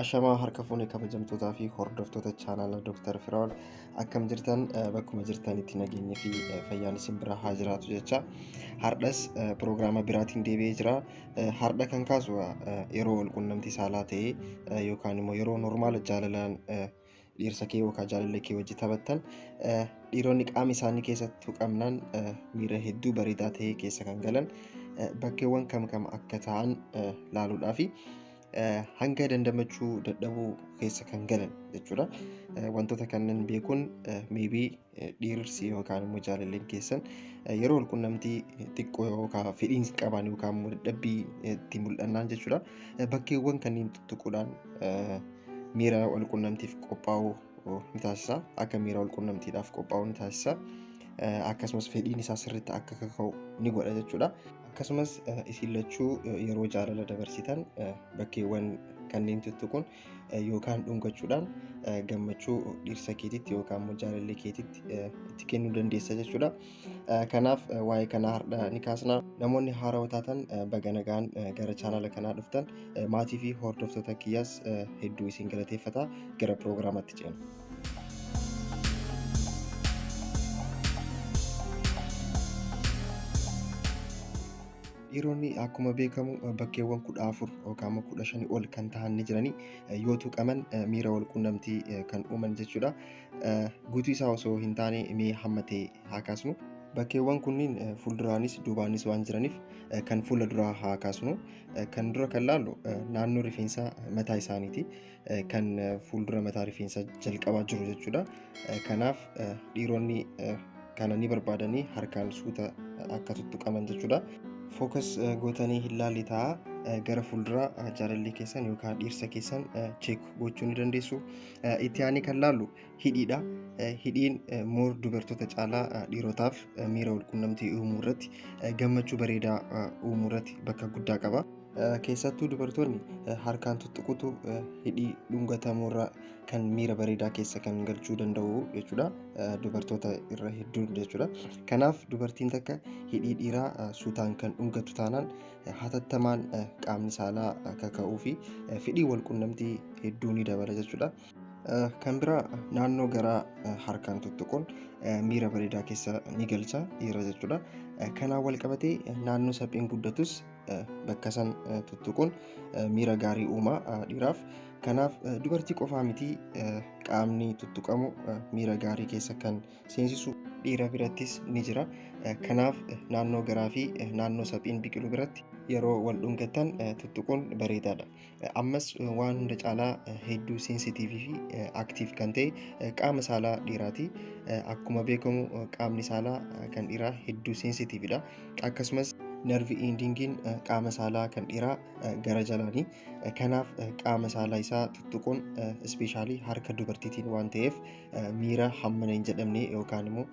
Ashamaa harka fuunee kabajamtootaa fi hordoftoota chaanaala Dr. Firaa'ol akkam jirtan bakkuma jirtanitti nageenyaa fi fayyaan isin bira haa jiraatu jecha hardhas piroograama biraatiin deebi'ee jira. Hardha kan kaasu yeroo wal quunnamtii saalaa ta'ee yookaan immoo yeroo normaala jaalalaan dhiirsa kee yookaan jaalallee kee wajjin taphattan dhiironni qaama isaanii keessatti tuqamnaan miira hedduu bareedaa ta'e keessa kan galan bakkeewwan kam akka ta'an laaluudhaafi hanga dandamachuu dadhabuu keessa kan galan jechuudha. Wantoota kanneen beekuun maybe dhiirsi yookaan immoo jaalalleen keessan yeroo wal quunnamtii xiqqoo yookaan fedhiin qaban yookaan immoo dadhabbii itti mul'annaan jechuudha. Bakkeewwan kanneen tuttuquudhaan miira wal quunnamtiif qophaa'uu ni taasisa. Akka miira wal quunnamtiidhaaf qophaa'uu ni taasisa. Akkasumas fedhiin isaa sirriitti akka kaka'u ni godha jechuudha. Akkasumas isin lachuu yeroo jaalala dabarsitan bakkeewwan kanneen tuttuquun yookaan dhungachuudhaan gammachuu dhiirsa keetitti yookaan immoo jaalallee keetitti itti kennuu dandeessa jechuudha. Kanaaf waa'ee kanaa har'a ni kaasna. Namoonni haarawaa taatan baga nagaan gara chaanaala kanaa dhuftan maatii fi hordoftoota kiyyaas hedduu isin galateeffata. Gara piroogiraamaatti ceena. Dhiironni akkuma beekamu bakkeewwan 14 yookaan 15 ol kan ta'an ni jirani yoo tuqaman miira wal quunnamtii kan uuman jechuudha. Guutuu isaa osoo hin taane mee hammatee haa kaasnu. Bakkeewwan kunniin fuulduraanis duubaanis waan jiraniif kan fuula duraa haa kaasnu. Kan dura kan laallu naannoo rifeensa mataa isaaniiti. Kan fuuldura mataa rifeensa jalqabaa jiru jechuudha. Kanaaf dhiironni kana ni barbaadanii harkaan suuta akka tuttuqaman jechuudha. Focus gootanii hin laalli ta'a gara fuulduraa jaalallee keessan yookaan dhiirsa keessan check gochuu ni dandeessu. Itti aanee kan laallu hidhiidha. Hidhiin moor dubartoota caalaa dhiirotaaf miira wal quunnamtii uumuu irratti gammachuu bareedaa uumuu irratti bakka guddaa qaba. Keessattuu dubartoonni harkaan tuttuqutu hidhii dhungatamuurra kan miira bareedaa keessa kan galchuu danda'u jechuudha. Dubartoota irra hedduun jechuudha. Kanaaf dubartiin takka hidhii dhiiraa suutaan kan dhungatu taanaan hatattamaan qaamni saalaa kaka'uu fi fedhii wal quunnamtii hedduu ni dabala jechuudha. Kan biraa naannoo garaa harkaan tuttuquun miira bareedaa keessa ni galcha dhiira jechuudha. Kanaan wal qabatee naannoo sapheen guddatus bakka san tuttuquun miira gaarii uumaa dhiiraaf. Kanaaf dubartii qofaa miti qaamni tuttuqamu miira gaarii keessa kan seensisu dhiira birattis ni jira. Kanaaf naannoo garaa fi naannoo sapheen biqilu biratti yeroo wal dhungattan tuttuquun bareedaadha. Ammas waan hunda caalaa hedduu seensitiivii fi aktiif kan ta'e qaama saalaa dhiiraati. Akkuma beekamu qaamni saalaa kan dhiiraa hedduu seensitiividha. Akkasumas nervii endingiin qaama saalaa kan dhiiraa gara jalaanii. Kanaaf qaama saalaa isaa tuttuquun ispeeshaalii harka dubartiitiin waan ta'eef miira hammana hin jedhamne yookaan immoo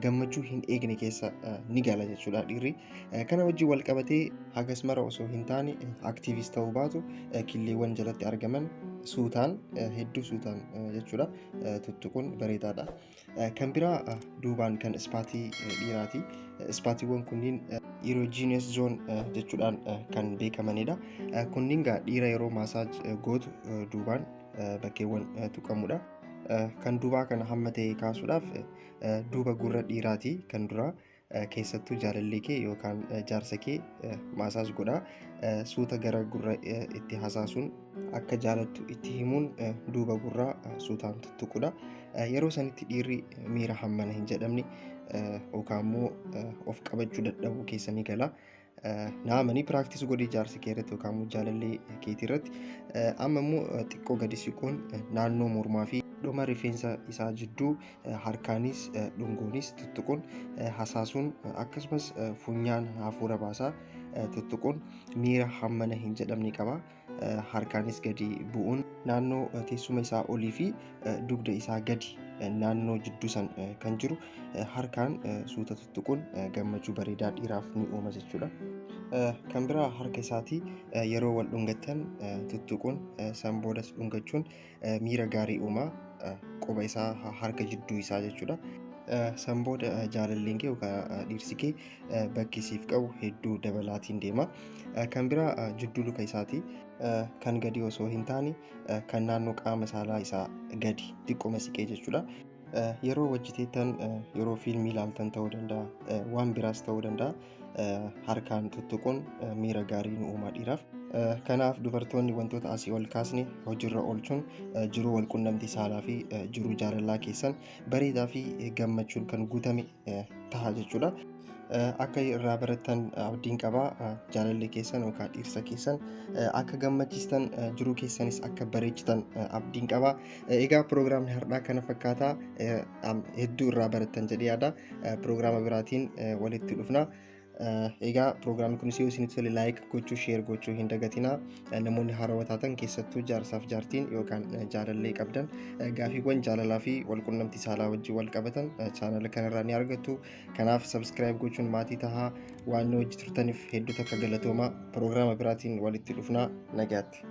gammachuu hin eegne keessa ni gala jechuudha dhiirri. Kana wajjin wal qabatee hagas mara osoo hin taane aktiivis ta'uu baatu killeewwan jalatti argaman suutaan hedduu suutaan jechuudha tuttuquun bareedaadha. Kan biraa duubaan kan ispaatii dhiiraati. Ispaatiiwwan kunniin erogenous zone jechuudhaan kan beekamanidha. Kunniin dhiira yeroo maasaaj gootu duubaan bakkeewwan tuqamudha. Kan duubaa kana hamma ta'e kaasuudhaaf duuba gurra dhiiraati kan duraa. Keessattuu jaalallee kee yookaan jaarsa kee maasaaj godhaa. Suuta gara gurra itti hasaasuun akka jaalattu itti himuun duuba gurraa suutaan tuttuqudha. Yeroo sanitti dhiirri miira hammana hin jedhamne yookaan immoo of qabachuu dadhabuu keessa ni gala. Naamanii piraaktis godhii jaarsa kee irratti yookaan immoo jaalallee keetii irratti. Amma immoo xiqqoo gadi siquun naannoo mormaa fi dhuma rifeensa isaa jidduu harkaanis dhungoonis tuttuquun hasaasuun akkasumas funyaan hafuura baasaa tuttuquun miira hammana hin jedhamne qaba. Harkaanis gadi bu'uun naannoo teessuma isaa olii fi dugda isaa gadi naannoo jidduu san kan jiru harkaan suuta tuttuquun gammachuu bareedaa dhiiraaf ni uuma jechuudha. Kan biraa harka isaatii yeroo wal dhungattan tuttuquun san boodas dhungachuun miira gaarii uumaa. Quba isaa harka jidduu isaa jechuudha. San booda jaalalleen kee yookaan dhirsi kee bakki siif qabu hedduu dabalaatiin deema. Kan biraa jidduu luka isaati. Kan gadi osoo hin taane kan naannoo qaama saalaa isaa gadi xiqqooma siqee jechuudha. Yeroo hojjeteettan yeroo fiilmii ilaaltan ta'uu danda'a, waan biraas ta'uu danda'a. Harkaan tuttuquun miira gaarii nu uumaa dhiiraaf. Kanaaf dubartoonni wantoota asii ol kaasne hojiirra oolchuun jiruu wal quunnamtii saalaa fi jiruu jaalalaa keessan bareedaa fi gammachuun kan guutame ta'a jechuudha. Akka irraa barattan abdiin qabaa. Jaalallee keessan yookaan dhirsa keessan akka gammachiistan jiruu keessanis akka bareechitan abdiin qabaa. Egaa piroogiraamni har'aa kana fakkaataa. Hedduu irraa barattan jedhee yaada. Piroogiraama biraatiin walitti dhufna. Egaa piroogiraamni kunis yoo isinitti tole laayik gochuu, sheer gochuu hin dagatinaa. Namoonni haarawaa taatan keessattuu jaarsaaf jaartiin yookaan jaalallee qabdan gaafiiwwan jaalalaa fi walquunnamtii saalaa wajjin wal qabatan chaanala kanarraa ni argattu. Kanaaf sabskiraayib gochuun maatii tahaa. Waan nu hojii turtaniif hedduu takka galatoomaa. Piroogiraama biraatiin walitti dhufnaa. Nagaatti.